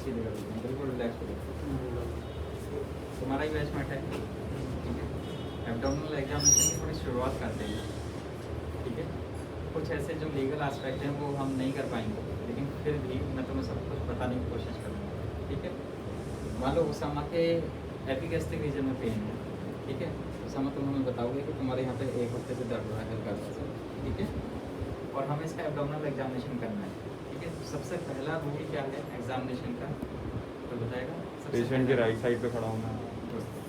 सीधे कर देते हैं, बिल्कुल रिलैक्स हो जाए। तुम्हारा ही बैचमेंट है, ठीक है। एब्डोमिनल एग्जामिनेशन की थोड़ी शुरुआत करते हैं, ठीक है। कुछ ऐसे जो लीगल एस्पेक्ट हैं वो हम नहीं कर पाएंगे, लेकिन फिर भी मैं तुम्हें सब कुछ बताने की कोशिश करूँगा, ठीक है। मान लो उसामा के एपिगैस्ट्रिक रीजन में पेन है, ठीक है। उसामा तुम हमें बताओगे कि तुम्हारे यहाँ पे एक हफ्ते से दर्द हो रहा है हल्का सा, ठीक है, और हमें इसका एब्डोमिनल एग्जामिनेशन करना है, ठीक है। तो सबसे पहला रूल क्या है एग्जामिनेशन का, तो बताएगा। पेशेंट के राइट साइड पे खड़ा होना,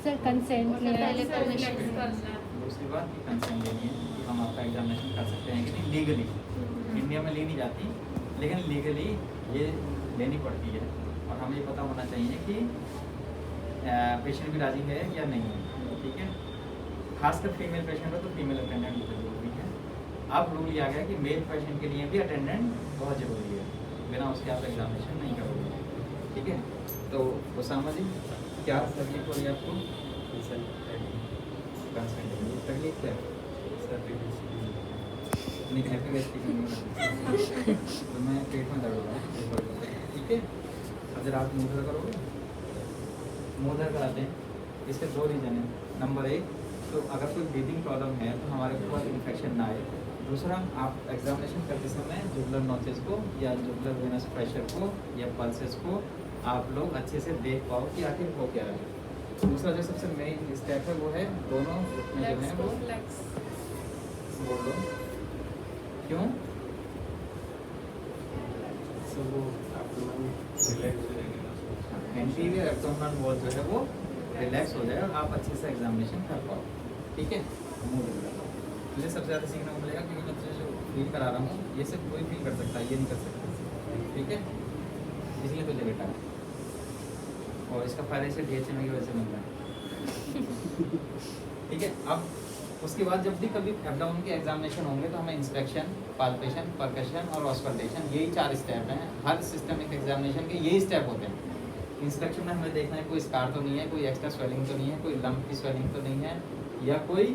सर कंसेंट पहले परमिशन करना। दूसरी बात कि कंसेंट लेनी है कि हम आपका एग्जामिनेशन कर सकते हैं कि नहीं लीगली। इंडिया में ली नहीं जाती, लेकिन लीगली ये लेनी पड़ती है, और हमें ये पता होना चाहिए कि पेशेंट भी राजी है या नहीं है, ठीक है। खासकर फीमेल पेशेंट हो तो फीमेल अटेंडेंट बहुत ज़रूरी है। अब रूल ये आ गया कि मेल पेशेंट के लिए भी अटेंडेंट बहुत ज़रूरी है, बिना उसके आप एग्जामिनेशन नहीं करोगे, ठीक है। तो उसामा जी क्या तकलीफ हो रही है आपको? तकलीफ क्या है? नहीं एपिगैस्ट्रिक तो मैं पेट में दर्द हो रहा है, ठीक है। अब जरा आप मुँह करोगे, मुँह दर्द कराते हैं। इसके दो रीज़न हैं। नंबर एक, तो अगर कोई ब्रीदिंग प्रॉब्लम है तो हमारे पास इन्फेक्शन ना आए। दूसरा, आप एग्जामिनेशन करते समय जुगुलर नोचेस को या जुगुलर वेनस प्रेशर को या पल्सेस को आप लोग अच्छे से देख पाओ कि आखिर हो क्या है। दूसरा जो सबसे मेन स्टेप है वो है दोनों में जो है वो बोल दो क्यों एंटीरियर एब्डोमिनल वॉल जो है वो रिलैक्स हो जाए और आप अच्छे से एग्जामिनेशन कर पाओ, ठीक है। मुझे सबसे ज़्यादा सीखने को मिलेगा क्योंकि मैं तुझे जो फील करा रहा हूँ ये सिर्फ कोई फील कर सकता है, ये नहीं कर सकता, ठीक है। इसलिए तुझे बेटा और इसका फ़ायदा इसे DHMA की वजह से मिल रहा है, ठीक है। अब उसके बाद जब भी कभी एब्डोमेन के एग्जामिनेशन होंगे तो हमें इंस्पेक्शन, पाल्पेशन, परकशन और ऑस्कल्टेशन, यही 4 स्टेप हैं। हर सिस्टमिक एग्जामिनेशन के यही स्टेप होते हैं। इंस्पेक्शन में हमें देखना है कोई स्कार तो नहीं है, कोई एक्स्ट्रा स्वेलिंग तो नहीं है, कोई लंप की स्वेलिंग तो नहीं है, या कोई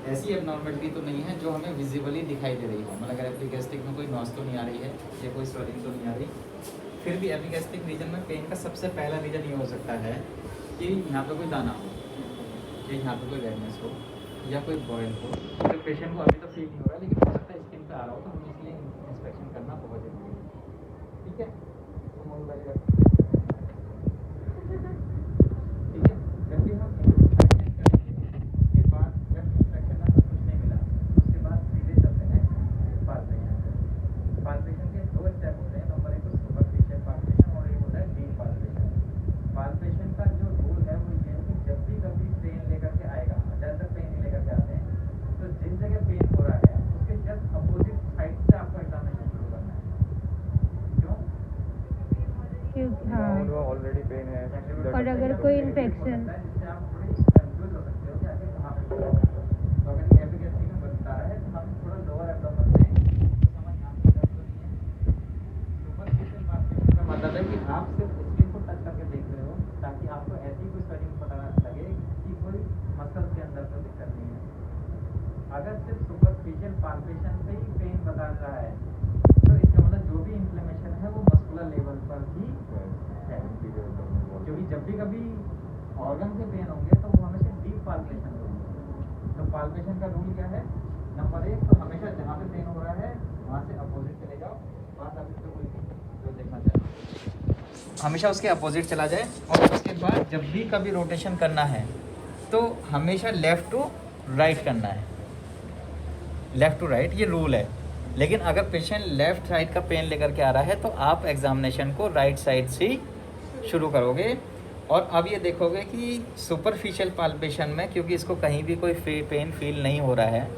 ऐसी एबनॉर्मलिटी तो नहीं है जो हमें विजिबली दिखाई दे रही हो। मतलब अगर एपिगैस्ट्रिक में कोई नॉस तो नहीं आ रही है या कोई स्वेलिंग तो नहीं आ रही। फिर भी एपिगैस्ट्रिक रीजन में पेन का सबसे पहला रीजन ये हो सकता है कि यहाँ पे कोई दाना हो, कि यहाँ पे कोई रेडनेस हो या कोई बॉयल हो। तो पेशेंट को अभी तो फील नहीं हो रहा, लेकिन हो सकता है स्किन पे आ रहा हो, तो हमें इसलिए इंस्पेक्शन करना बहुत जरूरी है, ठीक है। तो मोबाइल ठीक है, जब भी हम इंस्पेक्शन करेंगे उसके बाद जब इंस्पेक्शन में कुछ नहीं मिला उसके बाद सीधे चलते हैं पाल्पेशन। पाल्पेशन के 2 स्टेप होते हैं। नंबर 1 तो सुपरफिशियल पाल्पेशन और एक होता है डीप पाल्पेशन। पाल्पेशन का जो रूल है वो ये है कि जब भी कभी पेन लेकर के आएगा, ज़्यादातर पेन ही लेकर के आते हैं, तो जिन जगह पेन हो रहा है उसके जस्ट अपोजिट साइड से आपको एग्जामिनेशन शुरू करना है। क्यों? क्योंकि हाँ, ऑलरेडी पेन है और अगर कोई इन्फेक्शन जिससे आप थोड़ी कंफ्यूज हो सकते हो कि आखिर कहाँ पे पेन है। तो अगर ये एपिगैस्ट्रिक में बता रहा है तो हम थोड़ा लोअर एब्डोमेन से तो समझ यहाँ पे दर्द तो नहीं है। सुपरफिशियल पाल्पेशन का मतलब है कि आप सिर्फ स्किन को टच करके देख रहे हो ताकि आपको ऐसी कोई स्वेलिंग पता लगे कि कोई मसल के अंदर कोई दिक्कत नहीं है। अगर सिर्फ सुपरफिशियल पाल्पेशन से ही पेन बता रहा है तो इसका मतलब जो भी इन्फ्लेमेशन है वो मस्कुलर लेवल पर ही है। क्योंकि जब भी कभी ऑर्गन से पेन होंगे तो वो हमेशा डीप पाल्पेशन होंगे। तो पाल्पेशन का रूल क्या है? नंबर 1 तो हमेशा जहाँ पे पेन हो रहा है वहाँ से अपोजिट चले जाओ, वहाँ से कोई जो देखना चाहे हमेशा उसके अपोजिट चला जाए। और उसके बाद जब भी कभी रोटेशन करना है तो हमेशा लेफ़्ट टू राइट करना है, लेफ़्ट टू राइट ये रूल है। लेकिन अगर पेशेंट लेफ़्ट साइड का पेन लेकर के आ रहा है तो आप एग्जामिनेशन को राइट साइड से ही शुरू करोगे। और अब ये देखोगे कि सुपरफिशियल पाल्पेशन में क्योंकि इसको कहीं भी कोई पेन फील नहीं हो रहा है,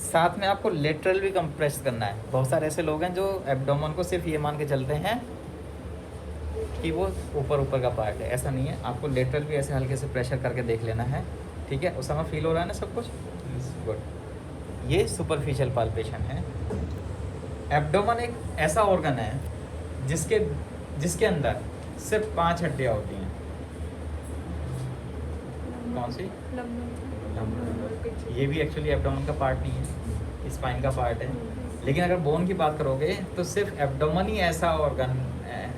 साथ में आपको लेटरल भी कंप्रेस करना है। बहुत सारे ऐसे लोग हैं जो एब्डोमेन को सिर्फ ये मान के चलते हैं कि वो ऊपर का पार्ट है, ऐसा नहीं है। आपको लेटरल भी ऐसे हल्के से प्रेशर करके देख लेना है, ठीक है। उस समय फील हो रहा है ना सब कुछ, गुड। ये सुपरफिशियल पाल्पेशन है। एब्डोमेन एक ऐसा ऑर्गन है जिसके अंदर सिर्फ 5 हड्डियाँ होती हैं। कौन सी? ये भी एक्चुअली एब्डोमेन का पार्ट नहीं है, स्पाइन का पार्ट है। लेकिन अगर बोन की बात करोगे तो सिर्फ एब्डोमेन ही ऐसा ऑर्गन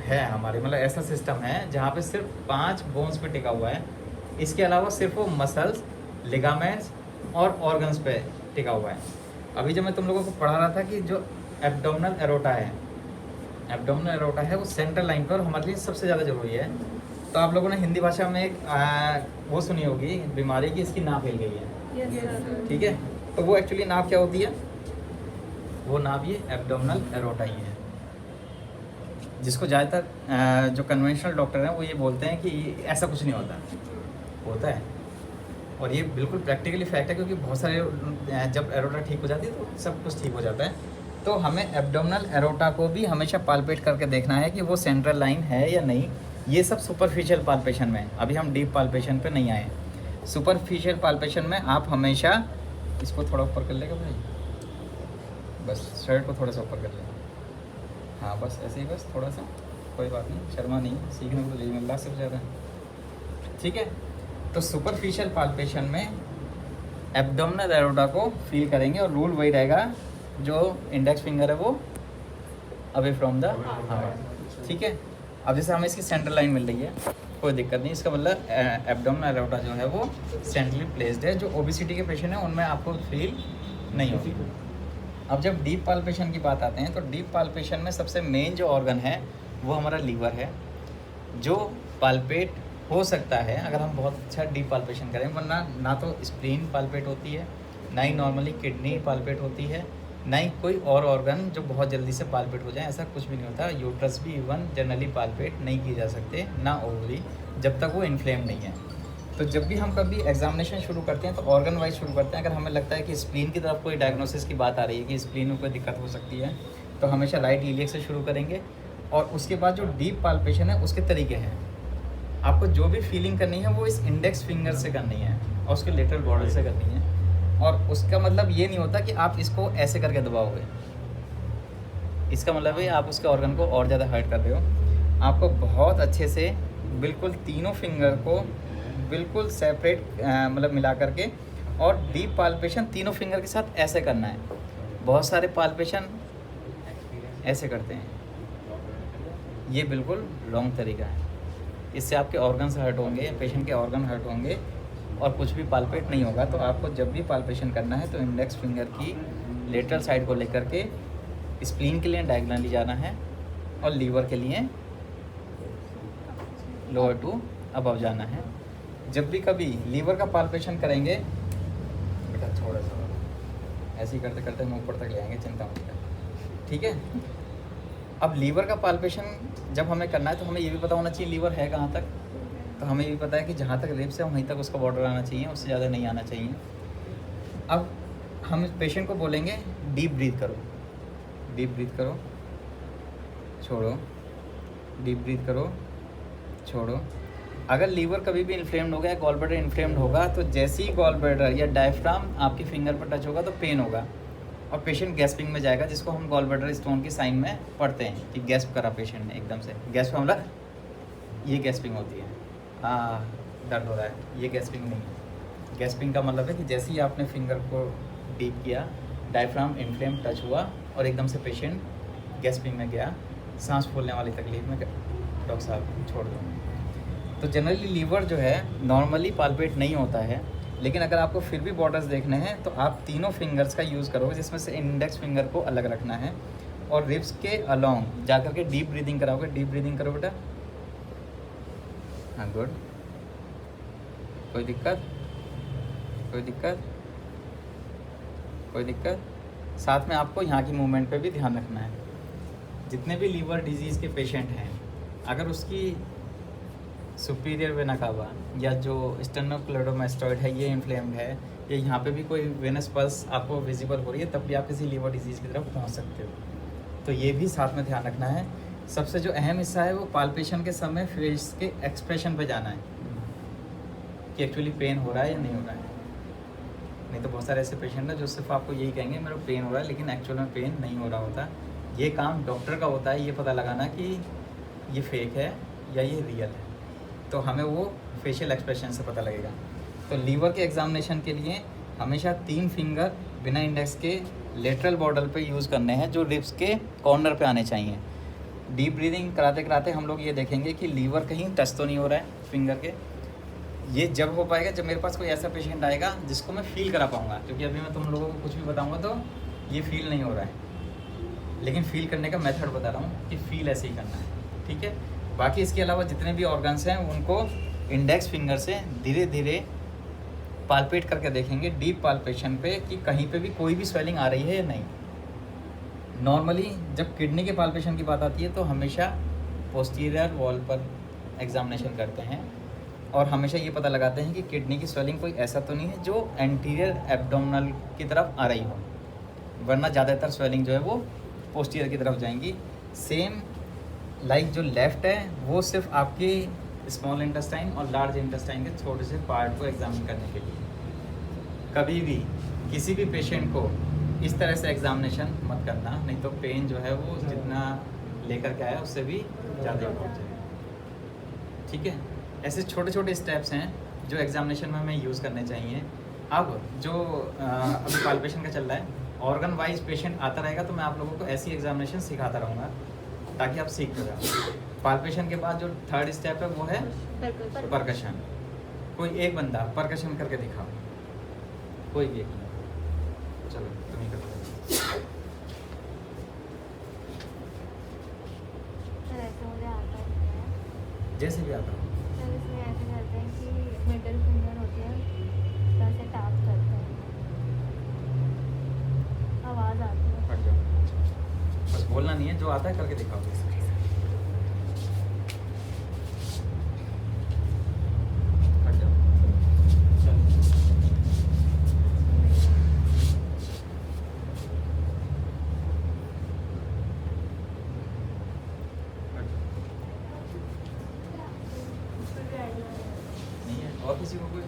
है हमारे, मतलब ऐसा सिस्टम है जहाँ पे सिर्फ 5 बोन्स पे टिका हुआ है। इसके अलावा सिर्फ वो मसल्स, लिगामेंट्स और ऑर्गन्स पे टिका हुआ है। अभी जब मैं तुम लोगों को पढ़ा रहा था कि जो एब्डोमिनल एरोटा है, एब्डोमिनल एरोटा है वो सेंट्रल लाइन पर हमारे लिए सबसे ज़्यादा ज़रूरी है। तो आप लोगों ने हिंदी भाषा में एक वो सुनी होगी बीमारी की, इसकी नाभ हिल गई है, ठीक है। तो वो एक्चुअली नाभ क्या होती है? वो नाभ ये एब्डोमिनल एरोटा ही है, जिसको ज़्यादातर जो कन्वेंशनल डॉक्टर हैं वो ये बोलते हैं कि ऐसा कुछ नहीं होता है। और ये बिल्कुल प्रैक्टिकली फैक्ट है, क्योंकि बहुत सारे जब एरोटा ठीक हो जाती है तो सब कुछ ठीक हो जाता है। तो हमें एब्डोमिनल एरोटा को भी हमेशा पाल्पेट करके देखना है कि वो सेंट्रल लाइन है या नहीं। ये सब सुपरफिशियल पाल्पेशन में, अभी हम डीप पाल्पेशन पे नहीं आए। सुपरफिशियल पाल्पेशन में आप हमेशा इसको थोड़ा ऊपर कर लेगा भाई, बस शर्ट को थोड़ा सा ऊपर कर लेगा, हाँ बस ऐसे ही, बस थोड़ा सा, कोई बात नहीं, शर्मा नहीं, सीखने को तो यही मिल रहा सबसे ज़्यादा, ठीक है। तो सुपरफिशियल पाल्पेशन में एब्डोमिनल एरोटा को फील करेंगे और रूल वही रहेगा, जो इंडेक्स फिंगर है वो अवे फ्रॉम द हार्ट, ठीक है। अब जैसे हमें इसकी सेंट्रल लाइन मिल रही है, कोई दिक्कत नहीं, इसका मतलब एब्डोमिनल एरोटा जो है वो सेंट्रली प्लेस्ड है। जो ओबेसिटी के पेशेंट हैं उनमें आपको फील नहीं होगी। अब जब डीप पाल्पेशन की बात आते हैं, तो डीप पाल्पेशन में सबसे मेन जो ऑर्गन है वो हमारा लीवर है, जो पाल्पेट हो सकता है अगर हम बहुत अच्छा डीप पाल्पेशन करें, वरना ना तो स्प्लीन पाल्पेट होती है, ना ही नॉर्मली किडनी पाल्पेट होती है, ना ही कोई और ऑर्गन जो बहुत जल्दी से पाल्पेट हो जाए, ऐसा कुछ भी नहीं होता। यूट्रस भी इवन जनरली पाल्पेट नहीं किए जा सकते, ना ओवरी, जब तक वो इन्फ्लेम नहीं है। तो जब भी हम कभी एग्जामिनेशन शुरू करते हैं तो ऑर्गन वाइज शुरू करते हैं। अगर हमें लगता है कि स्प्लीन की तरफ कोई डायग्नोसिस की बात आ रही है कि स्प्लीन में कोई दिक्कत हो सकती है, तो हमेशा राइट इलियक से शुरू करेंगे। और उसके बाद जो डीप पाल्पेशन है उसके तरीके हैं, आपको जो भी फीलिंग करनी है वो इस इंडेक्स फिंगर से करनी है और उसके लेटरल बॉर्डर से करनी है। और उसका मतलब ये नहीं होता कि आप इसको ऐसे करके दबाओगे, इसका मतलब है आप उसके ऑर्गन को और ज़्यादा हर्ट कर रहे हो। आपको बहुत अच्छे से बिल्कुल तीनों फिंगर को बिल्कुल सेपरेट मतलब मिला करके, और डीप पाल्पेशन तीनों फिंगर के साथ ऐसे करना है। बहुत सारे पाल्पेशन ऐसे करते हैं, ये बिल्कुल रॉन्ग तरीका है। इससे आपके ऑर्गन्स हर्ट होंगे, पेशेंट के ऑर्गन हर्ट होंगे और कुछ भी पाल्पेट नहीं होगा। तो आपको जब भी पाल्पेशन करना है तो इंडेक्स फिंगर की लेटरल साइड को लेकर के स्प्लीन के लिए डायगोनली जाना है और लीवर के लिए लोअर टू अबव जाना है। जब भी कभी लीवर का पाल्पेशन करेंगे, बेटा थोड़ा सा ऐसे ही करते करते हम ऊपर तक ले आएंगे, चिंता मत कर, ठीक है। अब लीवर का पाल्पेशन जब हमें करना है तो हमें ये भी पता होना चाहिए लीवर है कहाँ तक। तो हमें ये भी पता है कि जहाँ तक रिब्स है वहीं तक उसका बॉर्डर आना चाहिए, उससे ज़्यादा नहीं आना चाहिए। अब हम पेशेंट को बोलेंगे डीप ब्रीथ करो, डीप ब्रीथ करो, छोड़ो, डीप ब्रीथ करो, छोड़ो। अगर लीवर कभी भी इन्फ्लेम्ड हो गया, गॉल ब्लैडर इन्फ्लेम्ड होगा, तो जैसे ही गॉल ब्लैडर या डायफ्राम आपकी फिंगर पर टच होगा तो पेन होगा और पेशेंट गैस्पिंग में जाएगा, जिसको हम गॉल ब्लैडर स्टोन की साइन में पढ़ते हैं कि गैस्प करा पेशेंट ने एकदम से। गैस्प मतलब ये गैस्पिंग होती है, हाँ दर्द हो रहा है, ये गैस्पिंग नहीं है। गैस्पिंग का मतलब है कि जैसे ही आपने फिंगर को डीप किया, डायफ्राम इन्फ्लेम टच हुआ और एकदम से पेशेंट गैस्पिंग में गया, सांस फूलने वाली तकलीफ में, डॉक्टर साहब छोड़ दो। तो जनरली लीवर जो है नॉर्मली पाल्पेट नहीं होता है, लेकिन अगर आपको फिर भी बॉर्डर्स देखने हैं तो आप तीनों फिंगर्स का यूज़ करोगे, जिसमें से इंडेक्स फिंगर को अलग रखना है और रिब्स के अलोंग जा करके डीप ब्रीदिंग कराओगे। डीप ब्रीदिंग करो बेटा, हाँ गुड। कोई दिक्कत, कोई दिक्कत, कोई दिक्कत। साथ में आपको यहाँ की मूवमेंट पे भी ध्यान रखना है। जितने भी लीवर डिजीज़ के पेशेंट हैं, अगर उसकी सुपीरियर वेना कावा या जो स्टेनोक्लेडोमास्टॉइड है ये इन्फ्लेम्ड है, या यहाँ पे भी कोई वेनस पल्स आपको विजिबल हो रही है, तब भी आप किसी लीवर डिजीज़ की तरफ पहुँच सकते हो। तो ये भी साथ में ध्यान रखना है। सबसे जो अहम हिस्सा है वो पाल्पेशन के समय फेस के एक्सप्रेशन पे जाना है कि एक्चुअली पेन हो रहा है या नहीं हो रहा है। नहीं तो बहुत सारे ऐसे पेशेंट हैं जो सिर्फ आपको यही कहेंगे मेरा पेन हो रहा है, लेकिन एक्चुअल में पेन नहीं हो रहा होता। ये काम डॉक्टर का होता है, ये पता लगाना कि ये फेक है या ये रियल है। तो हमें वो फेशियल एक्सप्रेशन से पता लगेगा। तो लीवर के एग्जामिनेशन के लिए हमेशा 3 फिंगर बिना इंडेक्स के लेटरल बॉर्डर पे यूज़ करने हैं, जो रिब्स के कॉर्नर पे आने चाहिए। डीप ब्रीदिंग कराते कराते हम लोग ये देखेंगे कि लीवर कहीं टच तो नहीं हो रहा है फिंगर के। ये जब हो पाएगा जब मेरे पास कोई ऐसा पेशेंट आएगा जिसको मैं फील करा पाऊँगा, क्योंकि अभी मैं तुम लोगों को कुछ भी बताऊँगा तो ये फील नहीं हो रहा है, लेकिन फील करने का मेथड बता रहा हूँ कि फील ऐसे ही करना है, ठीक है। बाकी इसके अलावा जितने भी ऑर्गन्स हैं उनको इंडेक्स फिंगर से धीरे धीरे पाल्पेट करके देखेंगे, डीप पाल्पेशन पे, कि कहीं पे भी कोई भी स्वेलिंग आ रही है या नहीं। नॉर्मली जब किडनी के पाल्पेशन की बात आती है तो हमेशा पोस्टीरियर वॉल पर एग्जामिनेशन करते हैं और हमेशा ये पता लगाते हैं कि किडनी की स्वेलिंग कोई ऐसा तो नहीं है जो एंटीरियर एब्डोमिनल की तरफ आ रही हो, वरना ज़्यादातर स्वेलिंग जो है वो पोस्टीरियर की तरफ जाएंगी। सेम लाइक जो लेफ़्ट है वो सिर्फ आपके स्मॉल इंटेस्टाइन और लार्ज इंटेस्टाइन के छोटे से पार्ट को एग्जामिन करने के लिए। कभी भी किसी भी पेशेंट को इस तरह से एग्जामिनेशन मत करना, नहीं तो पेन जो है वो जितना लेकर के आया उससे भी ज़्यादा पहुँच जाएगा, ठीक है। ऐसे छोटे छोटे स्टेप्स हैं जो एग्जामिनेशन में हमें यूज़ करने चाहिए। अब जो अभी पाल्पेशन का चल रहा है, ऑर्गन वाइज पेशेंट आता रहेगा तो मैं आप लोगों को ऐसी एग्जामिनेशन सिखाता रहूँगा ताकि आप सीखते जाओ। पाल्पेशन के बाद जो थर्ड स्टेप है वो है परकशन। कोई एक बंदा परकशन करके दिखाओ, कोई भी एक बंदा। चलो तुम ही करो। सर ऐसे मुझे आता है, जैसे भी आता हो। सर इसमें ऐसे करते हैं कि मिडिल फिंगर होती है तो ऐसे टैप करते हैं, आवाज़ आती है। हट जाओ, बस बोलना नहीं है, जो आता है करके दिखाओ। हट जाओ, चलो। नहीं है और किसी को कोई?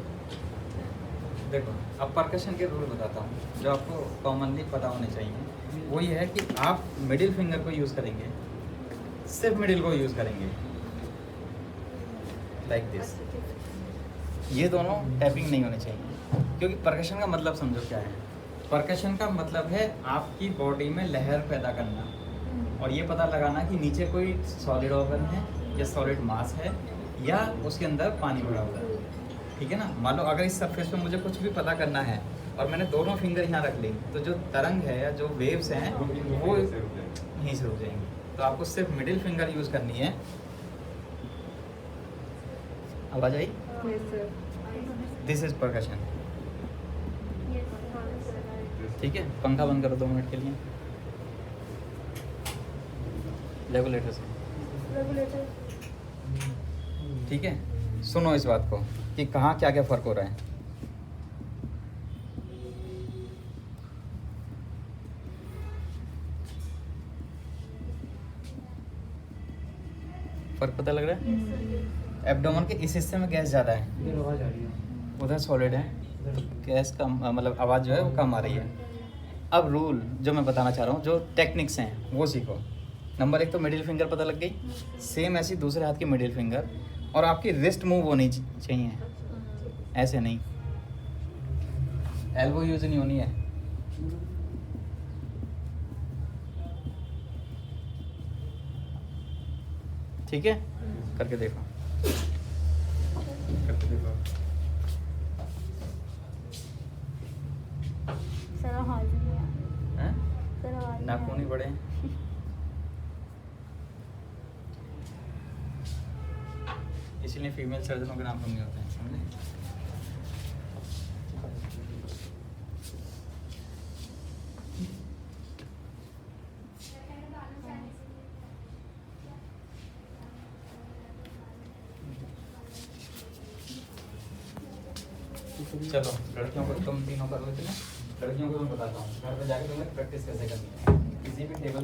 देखो अब परकशन के रूल बताता हूँ जो आपको कॉमनली पता होने चाहिए। वो ये है कि आप मिडिल फिंगर को यूज़ करेंगे, सिर्फ मिडिल को यूज़ करेंगे, लाइक दिस। ये दोनों टैपिंग नहीं होने चाहिए, क्योंकि परकशन का मतलब समझो क्या है। परकशन का मतलब है आपकी बॉडी में लहर पैदा करना और ये पता लगाना कि नीचे कोई सॉलिड ऑर्गन है या सॉलिड मास है या उसके अंदर पानी भरा हुआ है, ठीक है ना। मान लो अगर इस सरफेस पे मुझे कुछ भी पता करना है और मैंने दोनों फिंगर यहाँ रख ली तो जो तरंग है या जो वेव्स हैं वो यहीं से रुक जाएंगी। तो आपको सिर्फ मिडिल फिंगर यूज़ करनी है। आवाज़ आई? दिस इज परकशन, ठीक है। पंखा बंद करो 2 मिनट के लिए रेगुलेटर से, ठीक है। सुनो इस बात को कि कहाँ क्या क्या फ़र्क हो रहा है। फ़र्क पता लग रहा है? एब्डोमेन के इस हिस्से में गैस ज़्यादा है, उधर सॉलिड है, तो गैस कम, मतलब आवाज़ जो है वो कम आ रही है। अब रूल जो मैं बताना चाह रहा हूँ, जो टेक्निक्स हैं वो सीखो। नंबर 1 तो मिडिल फिंगर पता लग गई, सेम ऐसी दूसरे हाथ की मिडिल फिंगर, और आपकी रिस्ट मूव होनी चाहिए, ऐसे नहीं, एल्बो यूज नहीं होनी है। ठीक है, करके देखो, करके देखो। सर आवाज़ नहीं आ रही। हैं? सर आवाज़ नहीं आ नाखून ही रही। बड़े। इसीलिए फीमेल सर्जनों के नाखून नहीं होते हैं, समझे? चलो लड़कियों को तुम तीनों करो, इतने लड़कियों को मैं बताता हूँ घर पे जाके तुम्हें प्रैक्टिस कैसे करनी है। किसी भी टेबल